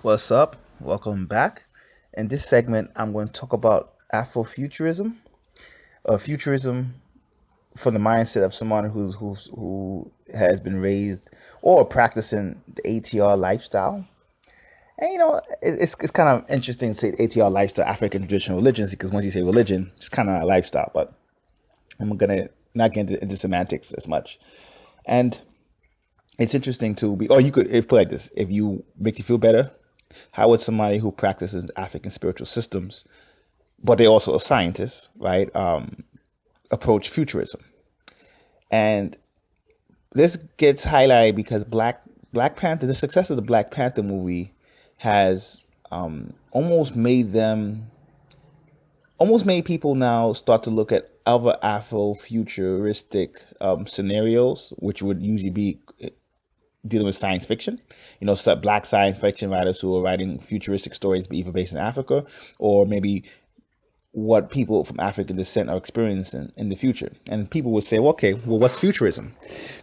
What's up? Welcome back. In this segment, I'm going to talk about Afrofuturism, or futurism from the mindset of someone who has been raised or practicing the A.T.R lifestyle. And it's kind of interesting to say A.T.R lifestyle, African traditional religions, because once you say religion, it's kind of a lifestyle. But I'm gonna not get into semantics as much. And it's interesting to be. Or you could if put it like this: if you makes you feel better, how would somebody who practices African spiritual systems, but they also are scientists, right, approach futurism? And this gets highlighted because Black Panther, the success of the Black Panther movie, has almost made people now start to look at other Afro-futuristic scenarios, which would usually be dealing with science fiction. Black science fiction writers who are writing futuristic stories, either based in Africa or maybe what people from African descent are experiencing in the future. And people would say, well, okay, well, what's futurism?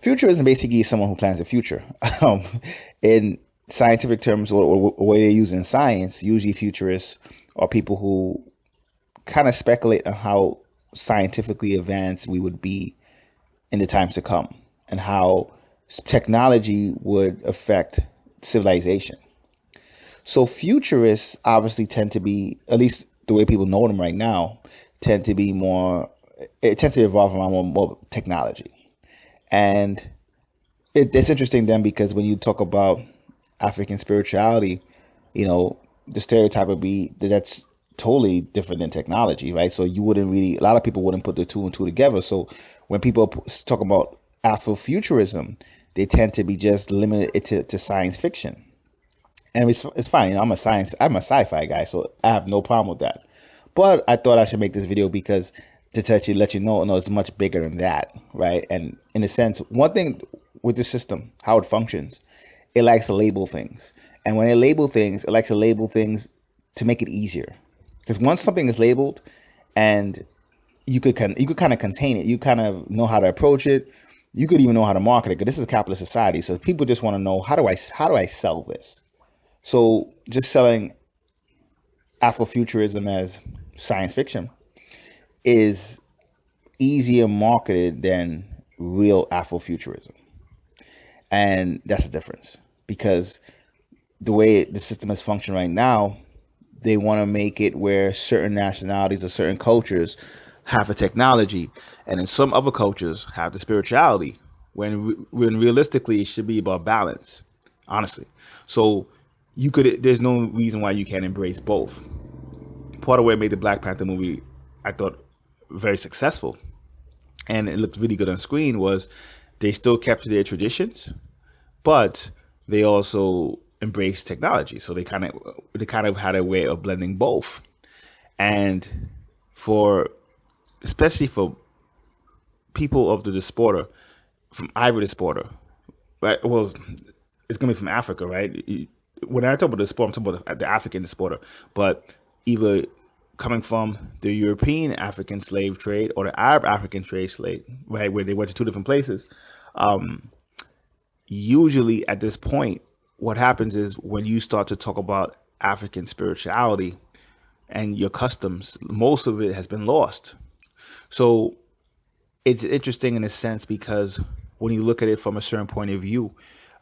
Futurism basically is someone who plans the future. In scientific terms, or way they use in science, usually futurists are people who kind of speculate on how scientifically advanced we would be in the times to come and how technology would affect civilization. So futurists obviously tend to be, at least the way people know them right now, tend to be more, it tends to evolve around more technology. And it's interesting then because when you talk about African spirituality, the stereotype would be that that's totally different than technology, right? So you wouldn't really, a lot of people wouldn't put the two and two together. So when people talk about Afrofuturism, they tend to be just limited to science fiction. And it's fine. I'm a sci-fi guy, so I have no problem with that. But I thought I should make this video because to actually let you know, no, it's much bigger than that, right? And in a sense, one thing with the system, how it functions, it likes to label things. And when it likes to label things to make it easier. Because once something is labeled and you could kind of contain it, you kind of know how to approach it. You could even know how to market it, because this is a capitalist society. So people just want to know, how do I sell this? So just selling Afrofuturism as science fiction is easier marketed than real Afrofuturism. And that's the difference, because the way the system is functioning right now, they want to make it where certain nationalities or certain cultures have the technology, and in some other cultures have the spirituality, when realistically it should be about balance, honestly. So there's no reason why you can't embrace both. Part of what made the Black Panther movie, I thought, very successful, and it looked really good on screen, was they still kept their traditions, but they also embraced technology. So they kind of had a way of blending both. And especially for people of the diaspora, from Ivory diaspora, right? Well, it's gonna be from Africa, right? When I talk about the diaspora, I'm talking about the African diaspora, but either coming from the European African slave trade or the Arab African slave, right, where they went to two different places. Usually at this point, what happens is when you start to talk about African spirituality and your customs, most of it has been lost. So it's interesting in a sense, because when you look at it from a certain point of view,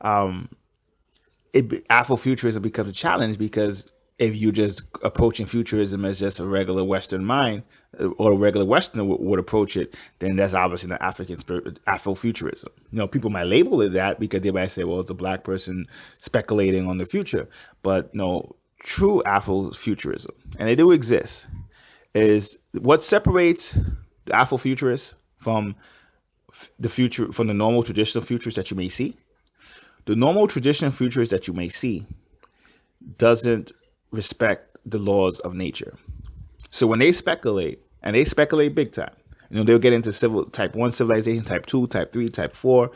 Afrofuturism becomes a challenge, because if you're just approaching futurism as just a regular Western mind, or a regular Westerner would approach it, then that's obviously not African spirit, Afrofuturism. People might label it that because they might say, well, it's a black person speculating on the future. But no, true Afrofuturism, and they do exist, is what separates the Afrofuturists from the normal traditional futurists that you may see. The normal traditional futurists that you may see doesn't respect the laws of nature. So when they speculate, and they speculate big time, they'll get into type 1 civilization, type 2, type 3, type 4,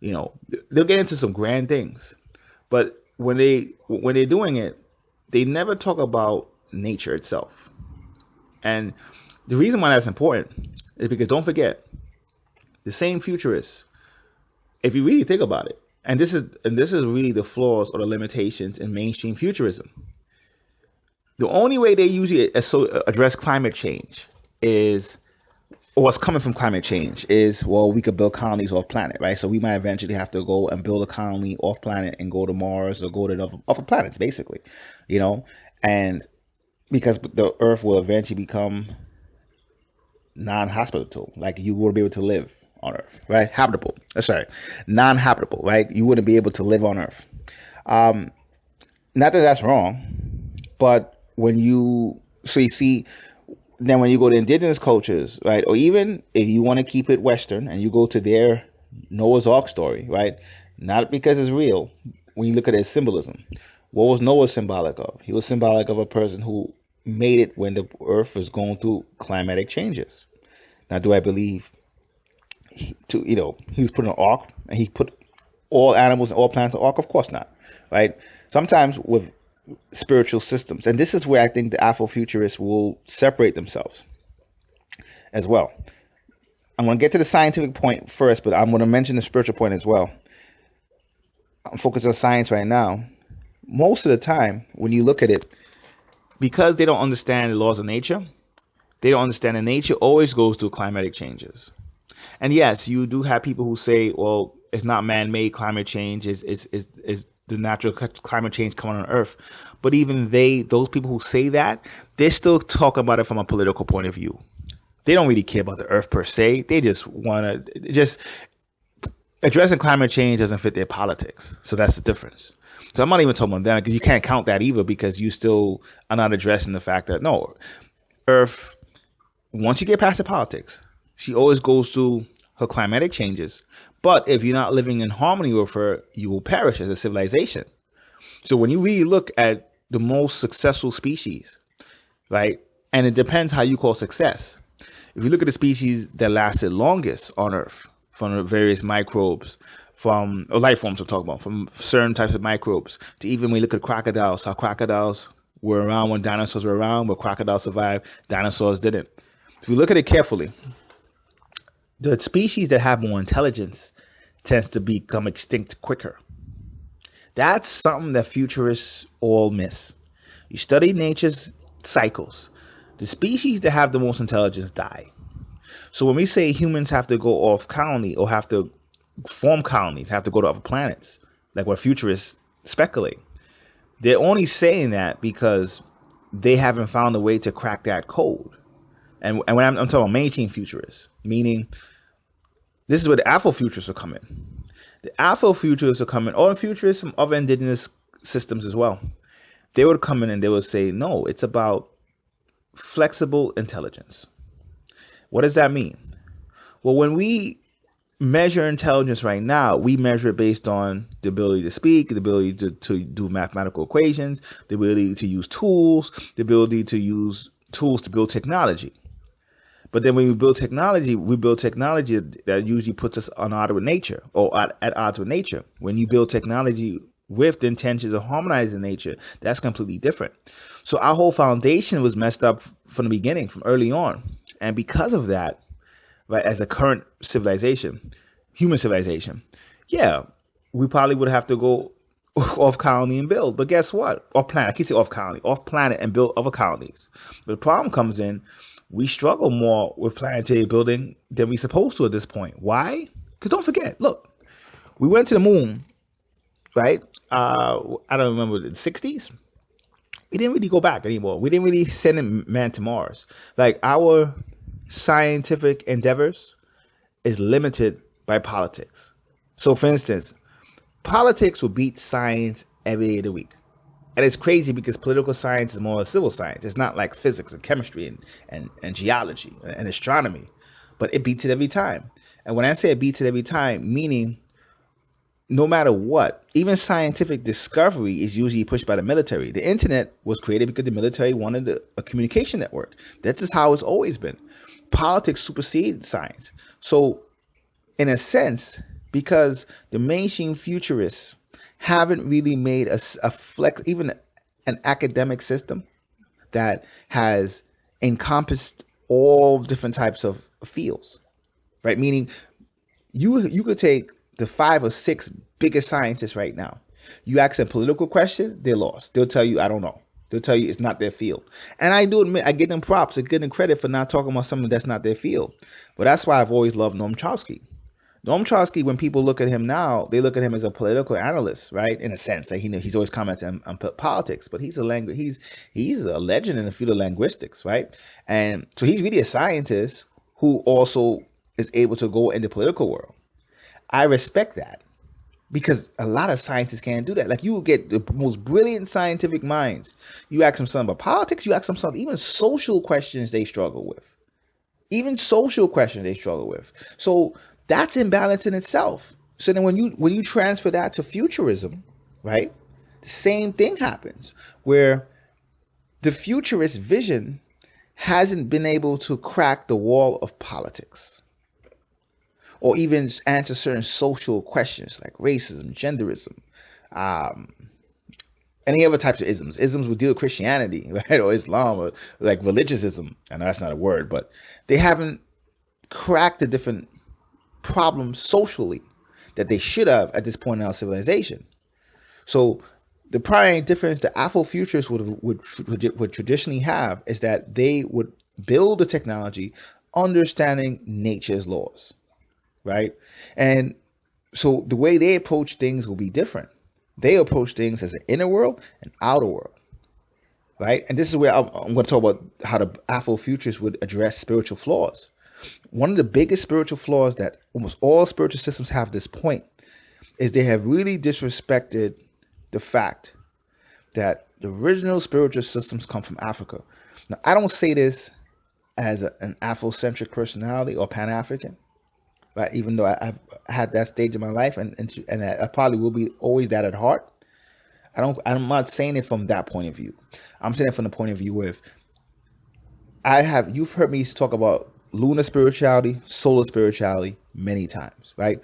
they'll get into some grand things. But when they're doing it, they never talk about nature itself. And the reason why that's important is because, don't forget, the same futurists, if you really think about it, And this is really the flaws or the limitations in mainstream futurism. The only way they usually address climate change is, or what's coming from climate change is, well, we could build colonies off planet, right? So we might eventually have to go and build a colony off planet and go to Mars or go to other planets, basically, you know, and because the Earth will eventually become non-hospitable, like you wouldn't be able to live on Earth, right? Habitable. Sorry, non-habitable, right? You wouldn't be able to live on Earth. Not that that's wrong, but you see, then when you go to indigenous cultures, right, or even if you want to keep it Western and you go to their Noah's Ark story, right, not because it's real, when you look at its symbolism, what was Noah symbolic of? He was symbolic of a person who made it when the earth was going through climatic changes. Now, do I believe he was put in an ark and he put all animals and all plants in an ark? Of course not, right? Sometimes with spiritual systems, and this is where I think the Afrofuturists will separate themselves as well. I'm going to get to the scientific point first, but I'm going to mention the spiritual point as well. I'm focused on science right now. Most of the time, when you look at it, because they don't understand the laws of nature, they don't understand that nature always goes through climatic changes. And yes, you do have people who say, well, it's not man-made climate change, is the natural climate change coming on Earth. But even those people who say that, they're still talking about it from a political point of view. They don't really care about the Earth per se. They just want to addressing climate change doesn't fit their politics. So that's the difference. So I'm not even talking about that, because you can't count that either, because you still are not addressing the fact that no, Earth, once you get past the politics, she always goes through her climatic changes. But if you're not living in harmony with her, you will perish as a civilization. So when you really look at the most successful species, right, and it depends how you call success. If you look at the species that lasted longest on Earth, from the various microbes, from or life forms I'm talking about, from certain types of microbes, to even when you look at crocodiles, how crocodiles were around when dinosaurs were around, but crocodiles survived, dinosaurs didn't. If you look at it carefully, the species that have more intelligence tends to become extinct quicker. That's something that futurists all miss. You study nature's cycles. The species that have the most intelligence die. So when we say humans have to go off colony or have to form colonies, have to go to other planets, like what futurists speculate, they're only saying that because they haven't found a way to crack that code. And when I'm talking about mainstream futurists, meaning this is where the Afrofuturists are coming. The Afrofuturists are coming, or futurists from other indigenous systems as well. They would come in and they would say, no, it's about flexible intelligence. What does that mean? Well, when we measure intelligence right now, we measure it based on the ability to speak, the ability to do mathematical equations, the ability to use tools, the ability to use tools to build technology. But then when we build technology that usually puts us on odds with nature, or at odds with nature. When you build technology with the intentions of harmonizing nature, that's completely different. So our whole foundation was messed up from the beginning, from early on. And because of that, right, as a current civilization, human civilization, yeah, we probably would have to go off colony and build. But guess what? Off planet. I keep saying off colony, off planet and build other colonies. But the problem comes in, we struggle more with planetary building than we're supposed to at this point. Why? Because don't forget, look, we went to the moon, right? I don't remember, the 60s. We didn't really go back anymore. We didn't really send a man to Mars. Like, our scientific endeavors is limited by politics. So, for instance, politics will beat science every day of the week. And it's crazy because political science is more civil science. It's not like physics and chemistry and geology and astronomy. But it beats it every time. And when I say it beats it every time, meaning no matter what, even scientific discovery is usually pushed by the military. The internet was created because the military wanted a communication network. That's just how it's always been. Politics supersedes science. So, in a sense, because the mainstream futurists haven't really made even an academic system that has encompassed all different types of fields, right? Meaning you could take the 5 or 6 biggest scientists right now. You ask them a political question, they're lost. They'll tell you, I don't know. They'll tell you it's not their field. And I do admit, I give them props, I give them credit for not talking about something that's not their field. But that's why I've always loved Noam Chomsky. Noam Chomsky, when people look at him now, they look at him as a political analyst, right? In a sense, like he's always commenting on politics, but he's a legend in the field of linguistics, right? And so he's really a scientist who also is able to go in the political world. I respect that because a lot of scientists can't do that. Like you will get the most brilliant scientific minds. You ask them something about politics, you ask them something, even social questions they struggle with. Even social questions they struggle with. So that's imbalance in itself. So then when you transfer that to futurism, right, the same thing happens where the futurist vision hasn't been able to crack the wall of politics or even answer certain social questions like racism, genderism, any other types of isms. Isms would deal with Christianity, right, or Islam, or like religiousism. I know that's not a word, but they haven't cracked the different problems socially that they should have at this point in our civilization. So the primary difference the Afrofuturists would traditionally have is that they would build the technology understanding nature's laws, right? And so the way they approach things will be different. They approach things as an inner world and outer world, right? And this is where I'm going to talk about how the Afrofuturists would address spiritual flaws. One of the biggest spiritual flaws that almost all spiritual systems have at this point is they have really disrespected the fact that the original spiritual systems come from Africa. Now, I don't say this as an Afrocentric personality or Pan-African, right? Even though I've had that stage in my life, and I probably will be always that at heart. I'm not saying it from that point of view. I'm saying it from the point of view with you've heard me talk about lunar spirituality, solar spirituality many times, right?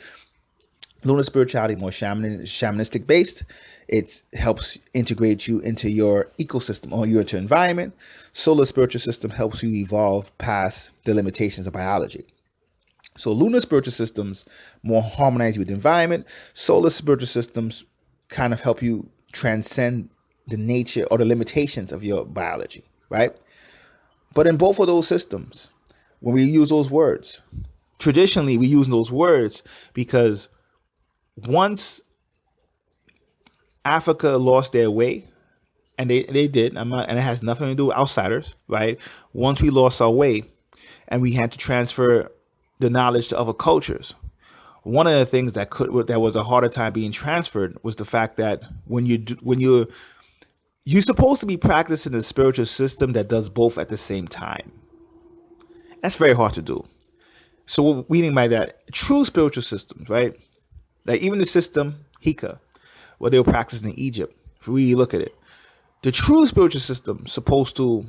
Lunar spirituality, more shamanistic based. It helps integrate you into your ecosystem or your environment. Solar spiritual system helps you evolve past the limitations of biology. So lunar spiritual systems more harmonize you with the environment. Solar spiritual systems kind of help you transcend the nature or the limitations of your biology, right? But in both of those systems, when we use those words, traditionally we use those words because once Africa lost their way, and they did, and it has nothing to do with outsiders, right? Once we lost our way and we had to transfer the knowledge to other cultures, one of the things that was a harder time being transferred was the fact that when you're supposed to be practicing a spiritual system that does both at the same time. That's very hard to do. So what we mean by that, true spiritual systems, right? Like even the system Hika, what they were practicing in Egypt, if we look at it, the true spiritual system is supposed to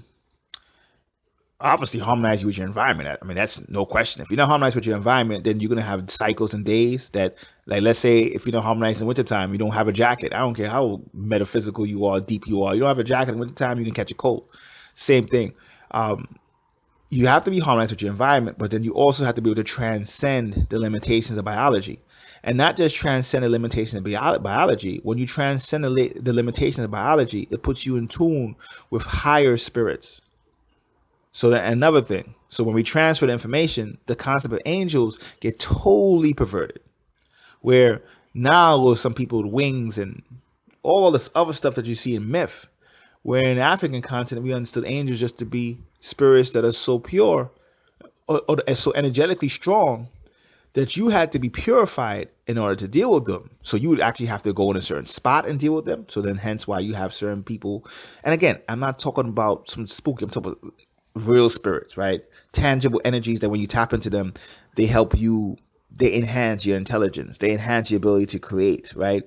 obviously harmonize you with your environment. I mean, that's no question. If you're not harmonized with your environment, then you're going to have cycles and days that, like, let's say if you're not harmonized in wintertime, you don't have a jacket. I don't care how metaphysical you are, deep you are. You don't have a jacket in wintertime, you can catch a cold. Same thing. You have to be harmonized with your environment, but then you also have to be able to transcend the limitations of biology. And not just transcend the limitations of biology. When you transcend the limitations of biology, it puts you in tune with higher spirits. So that another thing. So when we transfer the information, the concept of angels get totally perverted. Where now with some people with wings and all this other stuff that you see in myth, where in the African continent we understood angels just to be spirits that are so pure or so energetically strong that you had to be purified in order to deal with them. So you would actually have to go in a certain spot and deal with them. So then hence why you have certain people. And again, I'm not talking about some spooky, I'm talking about real spirits, right? Tangible energies that when you tap into them, they help you, they enhance your intelligence, they enhance your ability to create, right?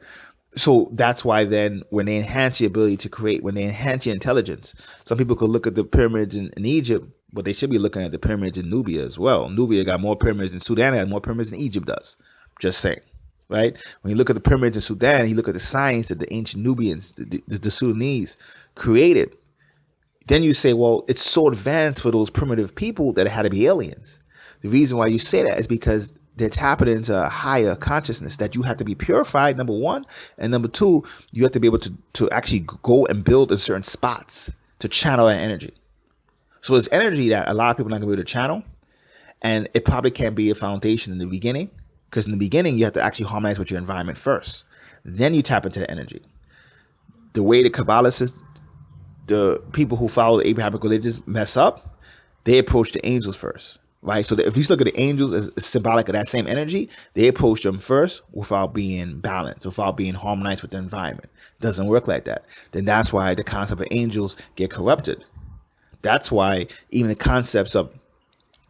So that's why then when they enhance your ability to create, when they enhance your intelligence, some people could look at the pyramids in Egypt, but they should be looking at the pyramids in Nubia as well. Nubia got more pyramids than Sudan had more pyramids than Egypt does. Just saying, right? When you look at the pyramids in Sudan, you look at the science that the ancient Nubians, the Sudanese created, then you say, well, it's so advanced for those primitive people that it had to be aliens. The reason why you say that is because they're tapping into a higher consciousness that you have to be purified, number one. And number two, you have to be able to actually go and build in certain spots to channel that energy. So it's energy that a lot of people are not going to be able to channel. And it probably can't be a foundation in the beginning, because in the beginning, you have to actually harmonize with your environment first. Then you tap into the energy. The way the Kabbalists, the people who follow the Abrahamic religions mess up, they approach the angels first, right? So if you look at the angels as symbolic of that same energy, they approach them first without being balanced, without being harmonized with the environment. It doesn't work like that. Then that's why the concept of angels get corrupted. That's why even the concepts of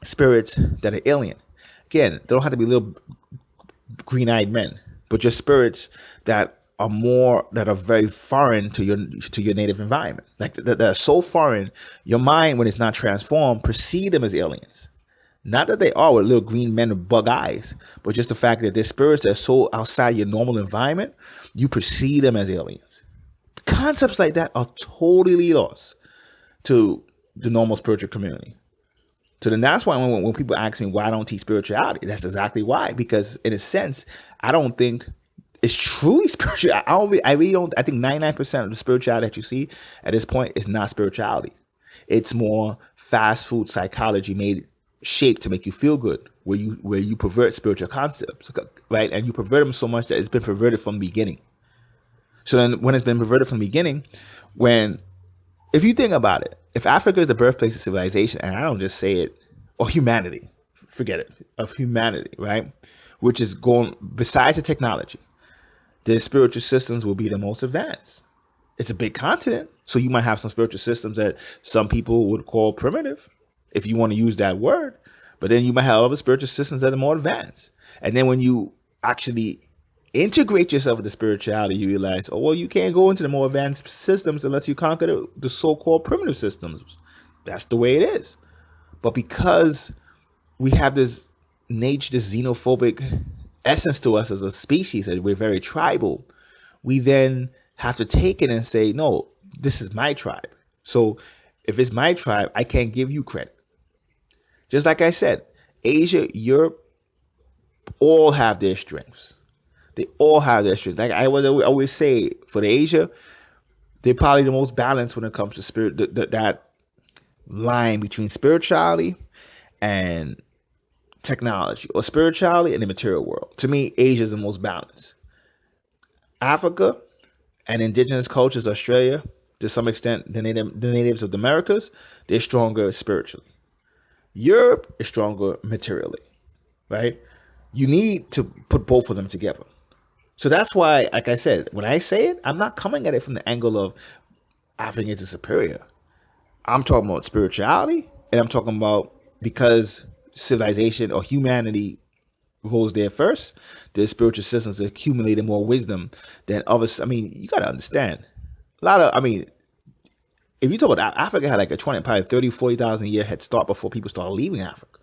spirits that are alien, again, they don't have to be little green-eyed men, but just spirits that are very foreign to your native environment, like that are so foreign, your mind, when it's not transformed, perceive them as aliens. Not that they are with little green men with bug eyes, but just the fact that they're spirits that are so outside your normal environment, you perceive them as aliens. Concepts like that are totally lost to the normal spiritual community. So then that's why when people ask me why I don't teach spirituality, that's exactly why. Because in a sense, I don't think it's truly spiritual. I really don't. I think 99% of the spirituality that you see at this point is not spirituality. It's more fast food psychology made shaped to make you feel good, where you pervert spiritual concepts, right? And you pervert them so much that it's been perverted from the beginning. So then when it's been perverted from the beginning, if you think about it, if Africa is the birthplace of civilization, and I don't just say it, or humanity, forget it, of humanity, right? Which is going, besides the technology, the spiritual systems will be the most advanced. It's a big continent, so you might have some spiritual systems that some people would call primitive, if you want to use that word. But then you might have other spiritual systems that are more advanced. And then when you actually integrate yourself into spirituality, you realize, oh, well, you can't go into the more advanced systems unless you conquer the so-called primitive systems. That's the way it is. But because we have this nature, this xenophobic essence to us as a species, that we're very tribal, we then have to take it and say, no, this is my tribe. So if it's my tribe, I can't give you credit. Just like I said, Asia, Europe, all have their strengths. They all have their strengths. Like I would always say, for the Asia, they're probably the most balanced when it comes to spirit. That line between spirituality and technology, or spirituality and the material world. To me, Asia is the most balanced. Africa and indigenous cultures, Australia, to some extent, the natives of the Americas, they're stronger spiritually. Europe is stronger materially, right? You need to put both of them together. So that's why, like I said, when I say it, I'm not coming at it from the angle of African is superior. I'm talking about spirituality, and I'm talking about because civilization or humanity rose there first, the spiritual systems accumulated more wisdom than others. I mean, you got to understand. If you talk about Africa, had like a 20, probably 30, 40,000 year head start before people started leaving Africa.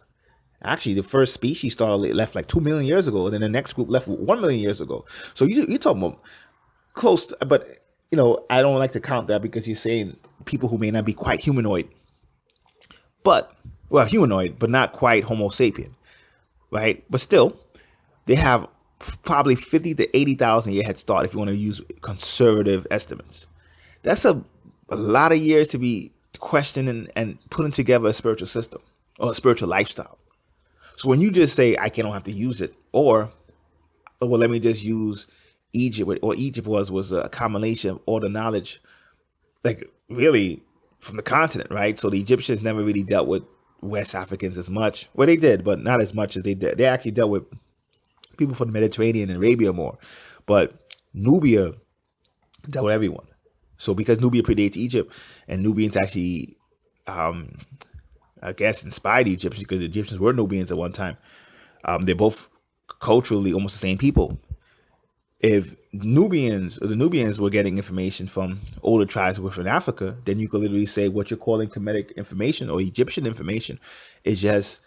Actually, the first species left like 2 million years ago, and then the next group left 1 million years ago. So you're talking about close to, but I don't like to count that, because you're saying people who may not be quite humanoid, humanoid, but not quite Homo sapien, right? But still, they have probably 50 to 80,000 year head start if you want to use conservative estimates. That's a lot of years to be questioning and putting together a spiritual system or a spiritual lifestyle. So when you just say, I don't have to use it, or, well, let me just use Egypt, or Egypt was a combination of all the knowledge, like really from the continent, right? So the Egyptians never really dealt with West Africans as much. Well, they did, but not as much as they did. They actually dealt with people from the Mediterranean and Arabia more. But Nubia dealt with everyone. So because Nubia predates Egypt, and Nubians actually, I guess, inspired Egyptians, because the Egyptians were Nubians at one time. They're both culturally almost the same people. If the Nubians were getting information from older tribes within Africa, then you could literally say what you're calling Kemetic information or Egyptian information is just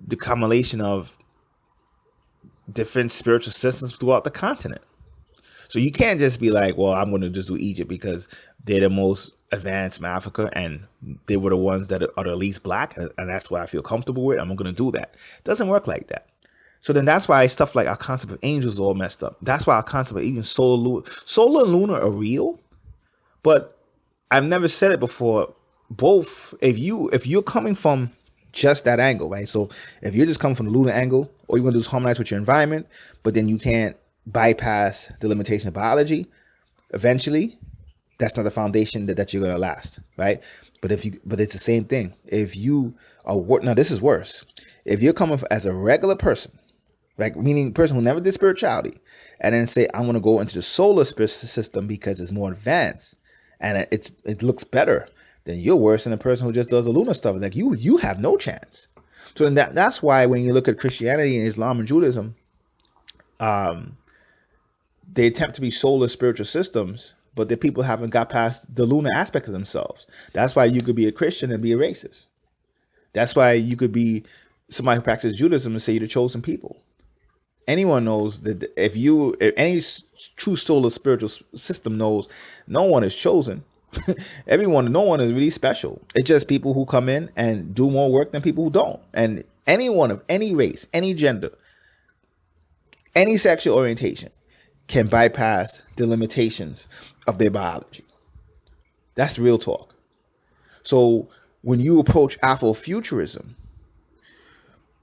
the accumulation of different spiritual systems throughout the continent. So you can't just be like, well, I'm going to just do Egypt because they're the most advanced in Africa and they were the ones that are the least black, and that's what I feel comfortable with. I'm going to do that. It doesn't work like that. So then that's why stuff like our concept of angels is all messed up. That's why our concept of even solar and lunar are real. But I've never said it before. Both, if you're coming from just that angle, right? So if you're just coming from the lunar angle, all you're gonna do is harmonize with your environment, but then you can't bypass the limitation of biology. Eventually, that's not the foundation that you're gonna last, right? But it's the same thing. If you are now, this is worse. If you're coming as a regular person, like meaning person who never did spirituality, and then say I'm gonna go into the solar system because it's more advanced and it looks better, then you're worse than a person who just does the lunar stuff. Like you have no chance. So then that's why when you look at Christianity and Islam and Judaism, they attempt to be solar spiritual systems, but the people haven't got past the lunar aspect of themselves. That's why you could be a Christian and be a racist. That's why you could be somebody who practices Judaism and say you're the chosen people. Anyone knows that if any true solar spiritual system knows no one is chosen. No one is really special. It's just people who come in and do more work than people who don't. And anyone of any race, any gender, any sexual orientation can bypass the limitations of their biology. That's real talk. So when you approach Afro-Futurism,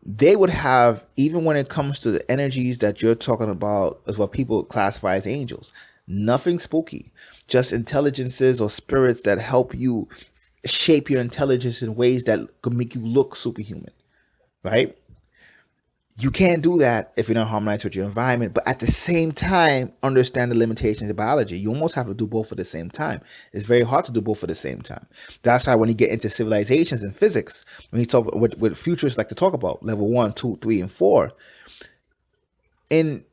they would have, even when it comes to the energies that you're talking about, as what people classify as angels, nothing spooky, just intelligences or spirits that help you shape your intelligence in ways that could make you look superhuman, right? You can't do that if you're not harmonized with your environment, but at the same time, understand the limitations of biology. You almost have to do both at the same time. It's very hard to do both at the same time. That's why when you get into civilizations and physics, when you talk what futurists like to talk about, level 1, 2, 3, and 4, in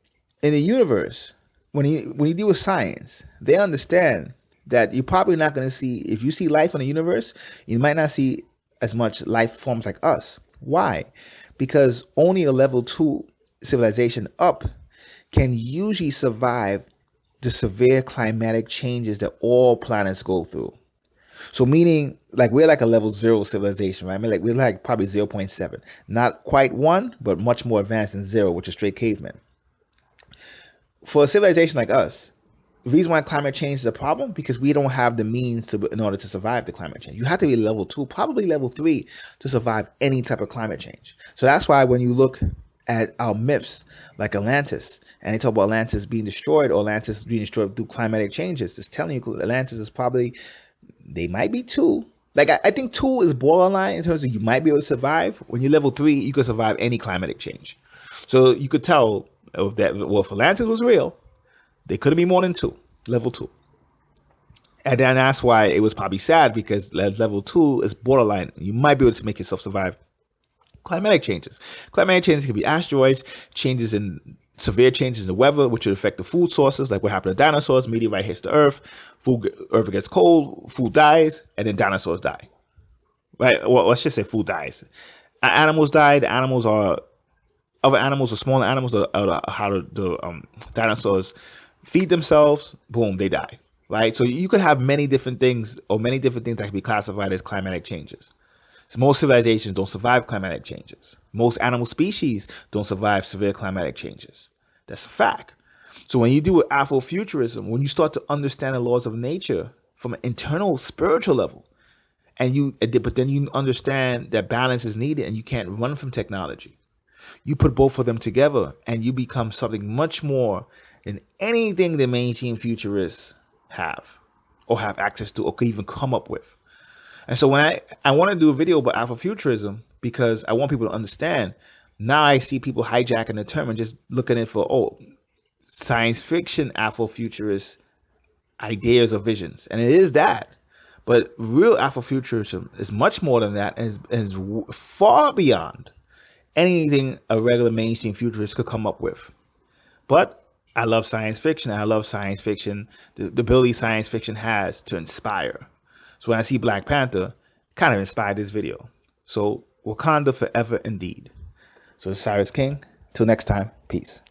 the universe, when you deal with science, they understand that you're probably not going to see, if you see life in the universe, you might not see as much life forms like us. Why? Because only a level 2 civilization up can usually survive the severe climatic changes that all planets go through. So meaning, like, we're like a level 0 civilization, right? I mean, like, we're like probably 0.7. Not quite 1, but much more advanced than 0, which is straight cavemen. For a civilization like us, the reason why climate change is a problem, because we don't have the means in order to survive the climate change. You have to be level 2, probably level 3 to survive any type of climate change. So that's why when you look at our myths like Atlantis, and they talk about Atlantis being destroyed or Atlantis being destroyed through climatic changes, it's telling you Atlantis is probably, they might be 2. Like, I think 2 is borderline in terms of you might be able to survive. When you're level 3, you could survive any climatic change. So you could tell if Atlantis was real, they couldn't be more than 2, level 2. And then that's why it was probably sad, because level 2 is borderline. You might be able to make yourself survive climatic changes. Climatic changes can be asteroids, severe changes in the weather, which would affect the food sources, like what happened to dinosaurs. Meteorite hits the earth, earth gets cold, food dies, and then dinosaurs die. Right? Well, let's just say food dies. Animals die. The animals are other animals or smaller animals, how the dinosaurs feed themselves, boom, they die, right? So you could have many different things that can be classified as climatic changes. So most civilizations don't survive climatic changes. Most animal species don't survive severe climatic changes. That's a fact. So when you do with Afrofuturism, when you start to understand the laws of nature from an internal spiritual level, but then you understand that balance is needed and you can't run from technology. You put both of them together and you become something much more than anything the mainstream futurists have or have access to or could even come up with. And so when I want to do a video about Afrofuturism, because I want people to understand, now I see people hijacking the term and just looking at it for, science fiction Afrofuturist ideas or visions. And it is that. But real Afrofuturism is much more than that and is far beyond anything a regular mainstream futurist could come up with. But I love science fiction. I love science fiction, the ability science fiction has to inspire. So when I see Black Panther, kind of inspired this video. So Wakanda forever indeed. So it's Siris King. Till next time, peace.